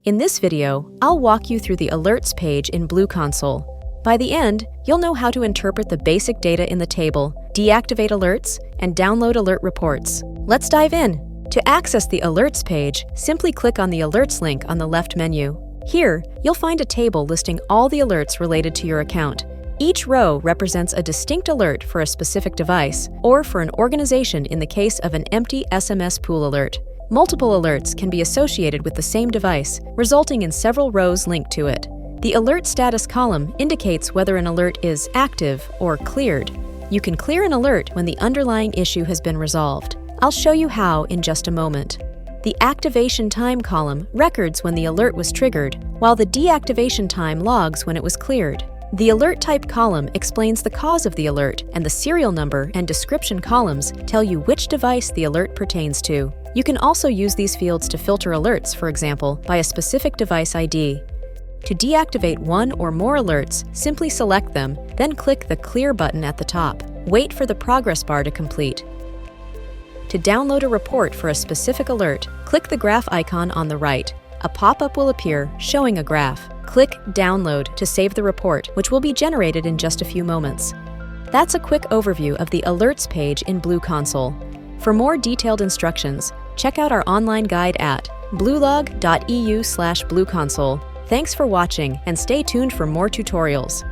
In this video, I'll walk you through the Alerts page in bluConsole. By the end, you'll know how to interpret the basic data in the table, deactivate alerts, and download alert reports. Let's dive in. To access the Alerts page, simply click on the Alerts link on the left menu. Here, you'll find a table listing all the alerts related to your account. Each row represents a distinct alert for a specific device, or for an organization in the case of an empty SMS pool alert. Multiple alerts can be associated with the same device, resulting in several rows linked to it. The Alert Status column indicates whether an alert is active or cleared. You can clear an alert when the underlying issue has been resolved. I'll show you how in just a moment. The Activation Time column records when the alert was triggered, while the Deactivation Time logs when it was cleared. The Alert Type column explains the cause of the alert, and the serial number and description columns tell you which device the alert pertains to. You can also use these fields to filter alerts, for example, by a specific device ID. To deactivate one or more alerts, simply select them, then click the Clear button at the top. Wait for the progress bar to complete. To download a report for a specific alert, click the graph icon on the right. A pop-up will appear showing a graph. Click Download to save the report, which will be generated in just a few moments. That's a quick overview of the Alerts page in bluConsole. For more detailed instructions, check out our online guide at blulog.eu/bluconsole. Thanks for watching, and stay tuned for more tutorials.